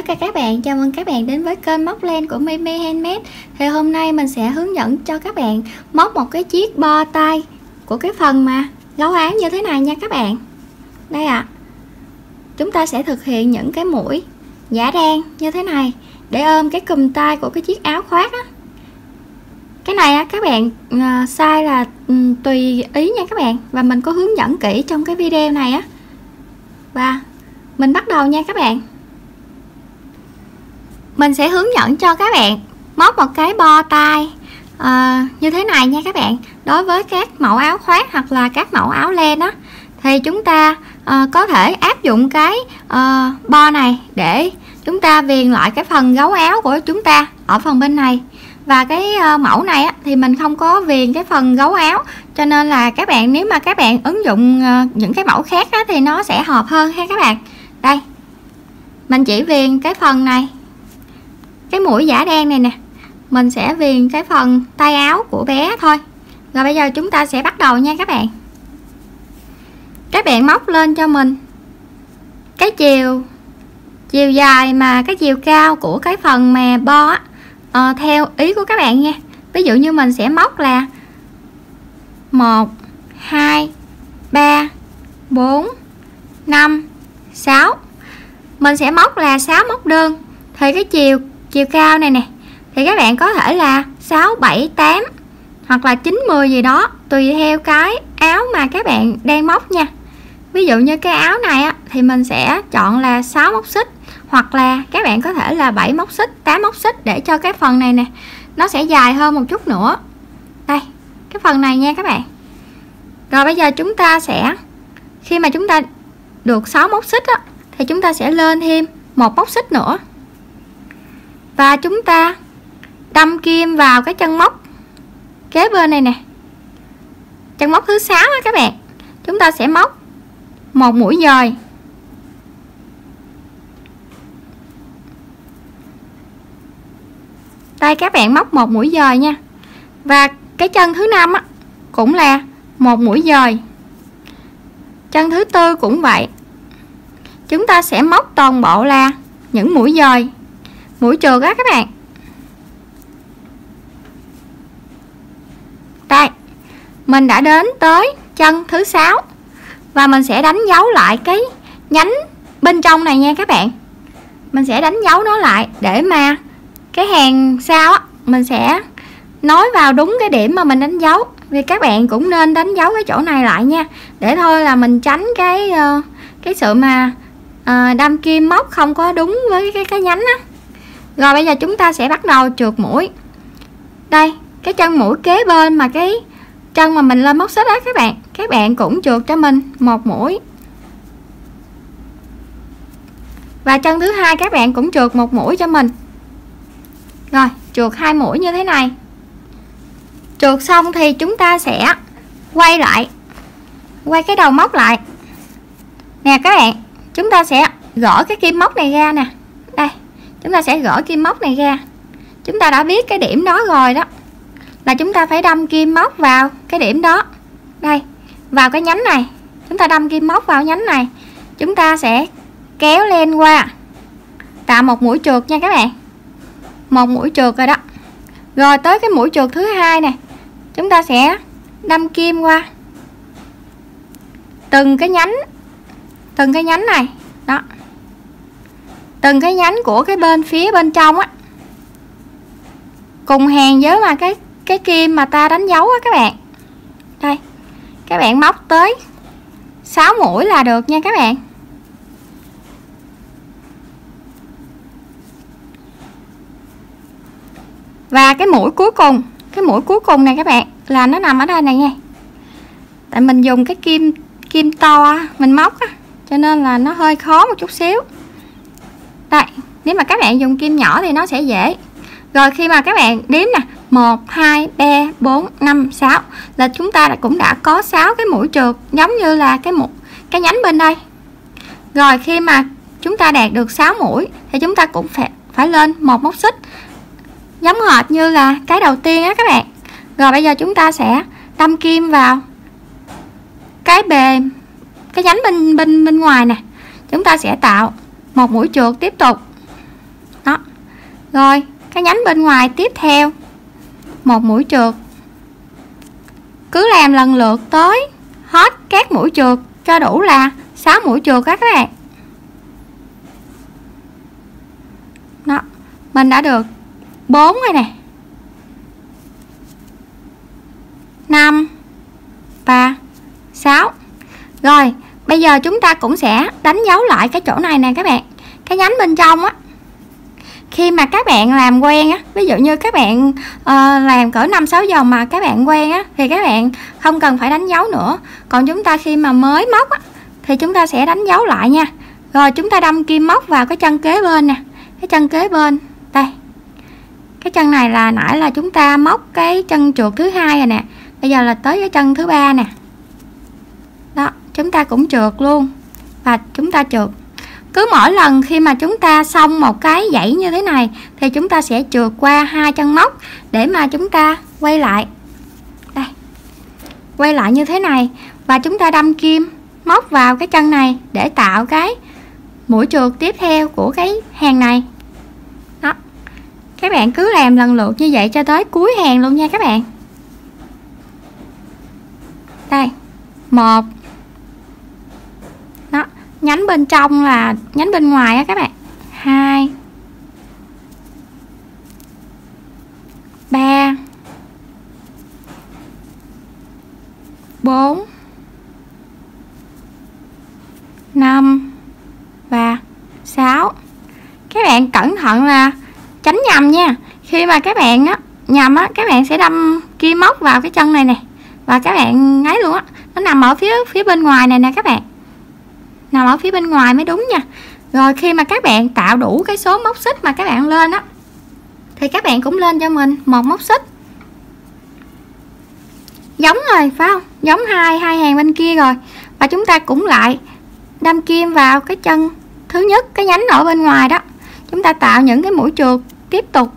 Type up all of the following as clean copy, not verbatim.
tất cả các bạn, chào mừng các bạn đến với kênh móc len của Mimi Handmade. Thì hôm nay mình sẽ hướng dẫn cho các bạn móc một cái chiếc bo tay của cái phần mà gấu áo như thế này nha các bạn. Đây ạ. Chúng ta sẽ thực hiện những cái mũi giả đan như thế này để ôm cái cùm tay của cái chiếc áo khoác á. Cái này á, các bạn size là tùy ý nha các bạn, và mình có hướng dẫn kỹ trong cái video này á. Và mình bắt đầu nha các bạn. Mình sẽ hướng dẫn cho các bạn móc một cái bo tay như thế này nha các bạn. Đối với các mẫu áo khoác hoặc là các mẫu áo len á, thì chúng ta có thể áp dụng cái bo này để chúng ta viền lại cái phần gấu áo của chúng ta ở phần bên này. Và cái mẫu này á, thì mình không có viền cái phần gấu áo, cho nên là các bạn, nếu mà các bạn ứng dụng những cái mẫu khác á, thì nó sẽ hợp hơn ha các bạn. Đây, mình chỉ viền cái phần này, cái mũi giả đen này nè, mình sẽ viền cái phần tay áo của bé thôi. Rồi bây giờ chúng ta sẽ bắt đầu nha các bạn. Các bạn móc lên cho mình cái chiều dài mà cái chiều cao của cái phần mà bo á, theo ý của các bạn nha. Ví dụ như mình sẽ móc là 1 2 3 4 5 6. Mình sẽ móc là 6 móc đơn. Thì cái chiều cao này nè, thì các bạn có thể là 6 7 8 hoặc là 9 10 gì đó, tùy theo cái áo mà các bạn đang móc nha. Ví dụ như cái áo này á, thì mình sẽ chọn là 6 móc xích, hoặc là các bạn có thể là 7 móc xích, 8 móc xích, để cho cái phần này nè nó sẽ dài hơn một chút nữa. Đây, cái phần này nha các bạn. Rồi bây giờ chúng ta sẽ, khi mà chúng ta được 6 móc xích á, thì chúng ta sẽ lên thêm một móc xích nữa. Và chúng ta đâm kim vào cái chân móc kế bên này nè, chân móc thứ 6 á các bạn. Chúng ta sẽ móc một mũi dời. Đây, các bạn móc một mũi dời nha. Và cái chân thứ 5 á cũng là một mũi dời. Chân thứ 4 cũng vậy. Chúng ta sẽ móc toàn bộ là những mũi dời, mũi trượt á các bạn. Đây, mình đã đến tới chân thứ 6 và mình sẽ đánh dấu lại cái nhánh bên trong này nha các bạn. Mình sẽ đánh dấu nó lại để mà cái hàng sau á, mình sẽ nối vào đúng cái điểm mà mình đánh dấu. Vì các bạn cũng nên đánh dấu cái chỗ này lại nha, để thôi là mình tránh cái sự mà đâm kim móc không có đúng với cái nhánh á. Rồi bây giờ chúng ta sẽ bắt đầu trượt mũi. Đây, cái chân mũi kế bên mà cái chân mà mình lên móc xích đó các bạn cũng trượt cho mình một mũi. Và chân thứ 2 các bạn cũng trượt một mũi cho mình. Rồi, trượt 2 mũi như thế này. Trượt xong thì chúng ta sẽ quay cái đầu móc lại nè các bạn. Chúng ta sẽ gỡ cái kim móc này ra nè. Đây, chúng ta sẽ gỡ kim móc này ra. Chúng ta đã biết cái điểm đó rồi đó, là chúng ta phải đâm kim móc vào cái điểm đó. Đây, vào cái nhánh này, chúng ta đâm kim móc vào nhánh này. Chúng ta sẽ kéo len qua, tạo một mũi trượt nha các bạn. Một mũi trượt rồi đó. Rồi tới cái mũi trượt thứ 2 nè, chúng ta sẽ đâm kim qua từng cái nhánh này đó, từng cái nhánh của cái bên phía bên trong á, cùng hàng với mà cái kim mà ta đánh dấu á các bạn. Đây, các bạn móc tới 6 mũi là được nha các bạn. Và cái mũi cuối cùng này các bạn, là nó nằm ở đây này nha. Tại mình dùng cái kim to mình móc á, cho nên là nó hơi khó một chút xíu. Đây, nếu mà các bạn dùng kim nhỏ thì nó sẽ dễ. Rồi khi mà các bạn đếm nè, 1 2 3 4 5 6 là chúng ta cũng đã có 6 cái mũi trượt, giống như là cái nhánh bên đây. Rồi khi mà chúng ta đạt được 6 mũi thì chúng ta cũng phải lên một móc xích, giống hệt như là cái đầu tiên á các bạn. Rồi bây giờ chúng ta sẽ đâm kim vào cái nhánh bên ngoài nè. Chúng ta sẽ tạo một mũi trượt tiếp tục. Rồi cái nhánh bên ngoài tiếp theo một mũi trượt, cứ làm lần lượt tới hết các mũi trượt cho đủ là 6 mũi trượt các bạn. Đó, mình đã được 4 rồi nè, 5 và 6. Rồi bây giờ chúng ta cũng sẽ đánh dấu lại cái chỗ này nè các bạn, cái nhánh bên trong á. Khi mà các bạn làm quen á, ví dụ như các bạn làm cỡ 5-6 vòng mà các bạn quen á, thì các bạn không cần phải đánh dấu nữa. Còn chúng ta khi mà mới móc á, thì chúng ta sẽ đánh dấu lại nha. Rồi chúng ta đâm kim móc vào cái chân kế bên nè, cái chân kế bên đây. Cái chân này là nãy là chúng ta móc cái chân trượt thứ hai rồi nè, bây giờ là tới cái chân thứ ba nè. Đó, chúng ta cũng trượt luôn và chúng ta trượt. Cứ mỗi lần khi mà chúng ta xong một cái dãy như thế này thì chúng ta sẽ trượt qua 2 chân móc để mà chúng ta quay lại. Đây, quay lại như thế này và chúng ta đâm kim móc vào cái chân này để tạo cái mũi trượt tiếp theo của cái hàng này. Đó, các bạn cứ làm lần lượt như vậy cho tới cuối hàng luôn nha các bạn. Đây, 1. Đó, nhánh bên trong là nhánh bên ngoài á các bạn. 2, 3, 4, 5 và 6. Các bạn cẩn thận là tránh nhầm nha. Khi mà các bạn á nhầm á, các bạn sẽ đâm kim móc vào cái chân này nè và các bạn ấy luôn á, nó nằm ở phía bên ngoài này nè các bạn, nằm ở phía bên ngoài mới đúng nha. Rồi khi mà các bạn tạo đủ cái số móc xích mà các bạn lên á, thì các bạn cũng lên cho mình một móc xích giống rồi phải không, giống hai hàng bên kia rồi. Và chúng ta cũng lại đâm kim vào cái chân thứ nhất, cái nhánh ở bên ngoài đó, chúng ta tạo những cái mũi trượt tiếp tục.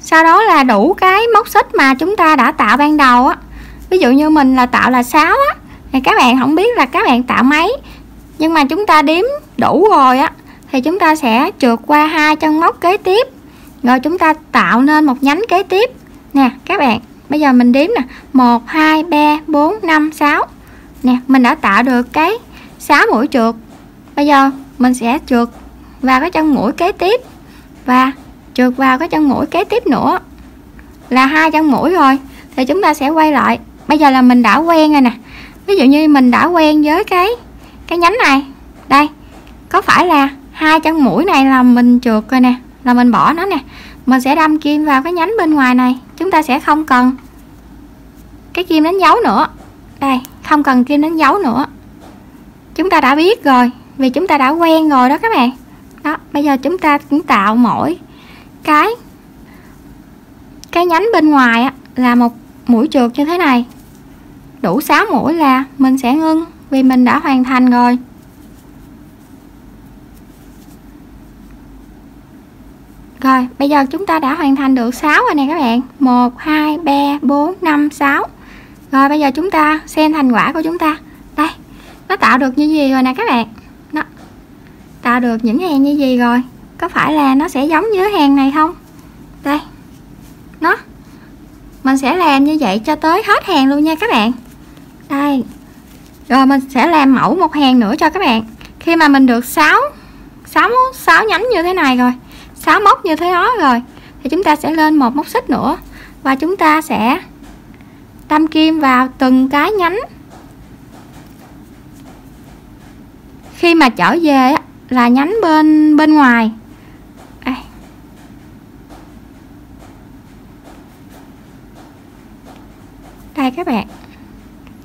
Sau đó là đủ cái móc xích mà chúng ta đã tạo ban đầu á. Ví dụ như mình là tạo là 6 á, thì các bạn không biết là các bạn tạo mấy, nhưng mà chúng ta đếm đủ rồi á thì chúng ta sẽ trượt qua 2 chân móc kế tiếp, rồi chúng ta tạo nên một nhánh kế tiếp nè các bạn. Bây giờ mình đếm nè, 1 2 3 4 5 6 nè, mình đã tạo được cái 6 mũi trượt. Bây giờ mình sẽ trượt vào cái chân mũi kế tiếp và trượt vào cái chân mũi kế tiếp nữa là 2 chân mũi rồi, thì chúng ta sẽ quay lại. Bây giờ là mình đã quen rồi nè. Ví dụ như mình đã quen với cái nhánh này, đây có phải là 2 chân mũi này là mình trượt rồi nè, là mình bỏ nó nè, mình sẽ đâm kim vào cái nhánh bên ngoài này. Chúng ta sẽ không cần cái kim đánh dấu nữa, đây không cần kim đánh dấu nữa, chúng ta đã biết rồi vì chúng ta đã quen rồi đó các bạn. Đó, bây giờ chúng ta cũng tạo mỗi cái nhánh bên ngoài á, là một mũi trượt như thế này. Đủ 6 mũi là mình sẽ ngưng vì mình đã hoàn thành rồi. Rồi bây giờ chúng ta đã hoàn thành được 6 rồi nè các bạn, 1 2 3 4 5 6. Rồi bây giờ chúng ta xem thành quả của chúng ta. Đây, nó tạo được như gì rồi nè các bạn. Nó tạo được những hàng như gì rồi, có phải là nó sẽ giống như hàng này không? Đây, nó mình sẽ làm như vậy cho tới hết hàng luôn nha các bạn. Đây, rồi mình sẽ làm mẫu một hàng nữa cho các bạn. Khi mà mình được 6 nhánh như thế này rồi, 6 móc như thế đó rồi, thì chúng ta sẽ lên một móc xích nữa và chúng ta sẽ đâm kim vào từng cái nhánh. Khi mà trở về là nhánh bên ngoài. Đây các bạn,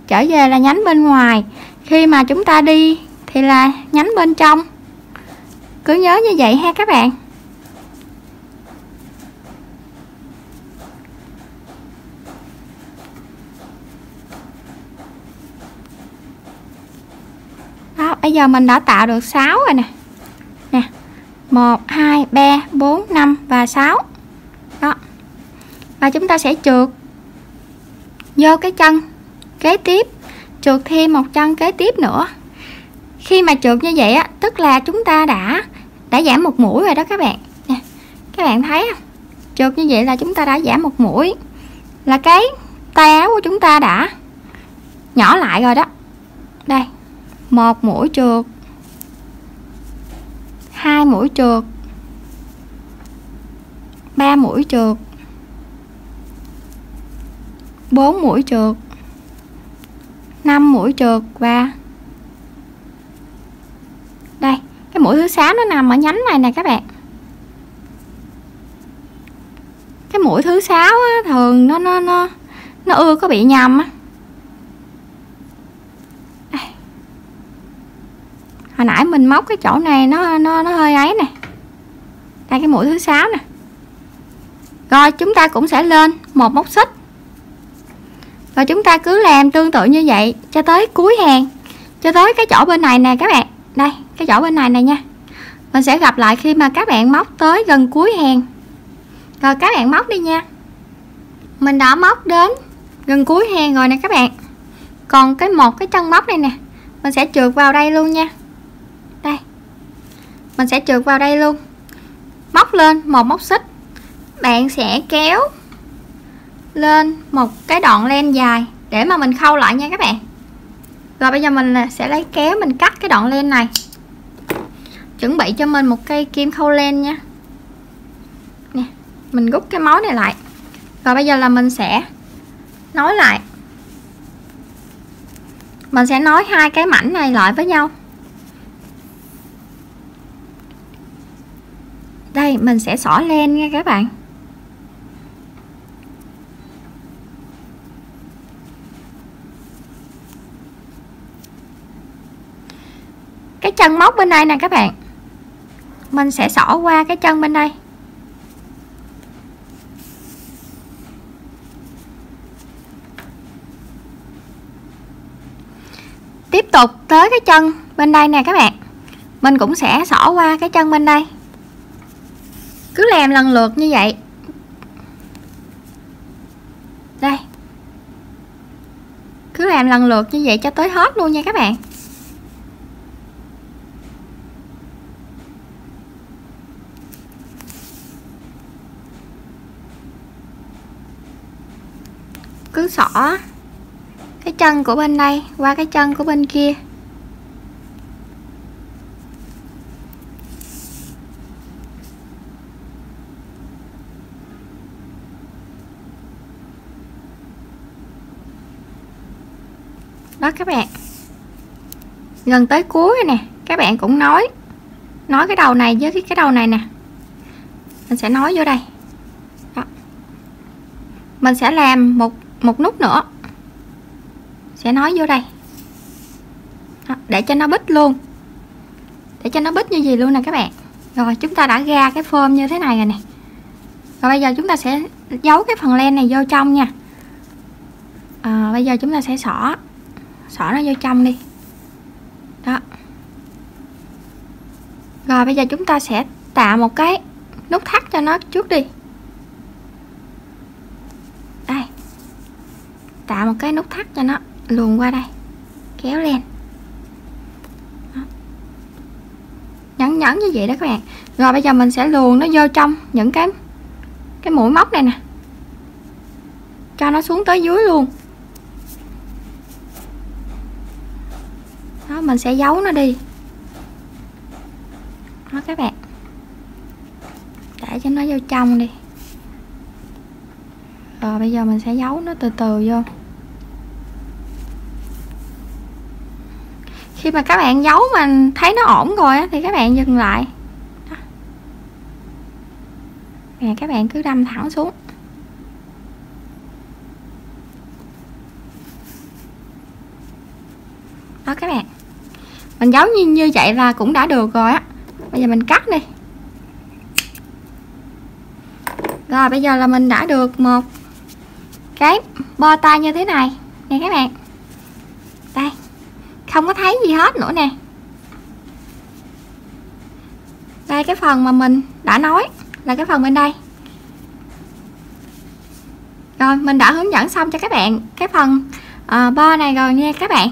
trở về là nhánh bên ngoài, khi mà chúng ta đi thì là nhánh bên trong. Cứ nhớ như vậy ha các bạn. Đó, bây giờ mình đã tạo được 6 rồi nè. Nè, 1 2 3 4 5 và 6. Đó. Và chúng ta sẽ trượt vô cái chân kế tiếp, trượt thêm một chân kế tiếp nữa. Khi mà trượt như vậy á, tức là chúng ta đã giảm một mũi rồi đó các bạn nè. các bạn thấy không? Trượt như vậy là chúng ta đã giảm một mũi, là cái tay áo của chúng ta đã nhỏ lại rồi đó. Đây, 1 mũi trượt, 2 mũi trượt, 3 mũi trượt, 4 mũi trượt, 5 mũi trượt, và đây, cái mũi thứ 6 nó nằm ở nhánh này nè các bạn. Cái mũi thứ 6 á, thường nó ưa có bị nhầm á. Hồi nãy mình móc cái chỗ này nó hơi ấy nè. Đây cái mũi thứ 6 nè. Rồi chúng ta cũng sẽ lên một móc xích. Rồi chúng ta cứ làm tương tự như vậy cho tới cuối hàng, cho tới cái chỗ bên này nè các bạn. Đây, cái chỗ bên này này nha. Mình sẽ gặp lại khi mà các bạn móc tới gần cuối hàng. Rồi các bạn móc đi nha. Mình đã móc đến gần cuối hàng rồi nè các bạn. Còn một cái chân móc này nè, mình sẽ trượt vào đây luôn nha. Đây. Mình sẽ trượt vào đây luôn. Móc lên một móc xích. Bạn sẽ kéo lên một cái đoạn len dài để mà mình khâu lại nha các bạn. Rồi bây giờ mình sẽ lấy kéo mình cắt cái đoạn len này. Chuẩn bị cho mình một cây kim khâu len nha. Nè, mình rút cái mối này lại. Rồi bây giờ là mình sẽ nối lại. Mình sẽ nối hai cái mảnh này lại với nhau. Đây, mình sẽ xỏ len nha các bạn. Cái chân móc bên đây nè các bạn, mình sẽ xỏ qua cái chân bên đây. Tiếp tục tới cái chân bên đây nè các bạn, mình cũng sẽ xỏ qua cái chân bên đây. Cứ làm lần lượt như vậy. Đây, cứ làm lần lượt như vậy cho tới hết luôn nha các bạn. Cứ xỏ cái chân của bên đây qua cái chân của bên kia. Đó các bạn. Gần tới cuối nè, các bạn cũng nối cái đầu này với cái đầu này nè. Mình sẽ nối vô đây. Đó. Mình sẽ làm một nút nữa. Sẽ nối vô đây. Đó, để cho nó bít luôn. Để cho nó bít như gì luôn nè các bạn. Rồi chúng ta đã ra cái phơm như thế này rồi nè. Rồi bây giờ chúng ta sẽ giấu cái phần len này vô trong nha. Bây giờ chúng ta sẽ xỏ nó vô trong đi. Đó. Rồi bây giờ chúng ta sẽ tạo một cái nút thắt cho nó trước đi. Đây. Tạo một cái nút thắt cho nó luồn qua đây. Kéo lên. Đó. Nhấn như vậy đó các bạn. Rồi bây giờ mình sẽ luồn nó vô trong những cái mũi móc này nè. Cho nó xuống tới dưới luôn. Đó, mình sẽ giấu nó đi. Đó các bạn. Để cho nó vô trong đi. Rồi bây giờ mình sẽ giấu nó từ từ vô. Khi mà các bạn giấu mà thấy nó ổn rồi á, thì các bạn dừng lại. Đó. Nè, các bạn cứ đâm thẳng xuống. Đó các bạn. Mình giấu như vậy là cũng đã được rồi á. Bây giờ mình cắt đi. Rồi bây giờ là mình đã được một cái bo tay như thế này nè các bạn. Đây, không có thấy gì hết nữa nè. Đây cái phần mà mình đã nói là cái phần bên đây. Rồi mình đã hướng dẫn xong cho các bạn cái phần bo này rồi nha các bạn.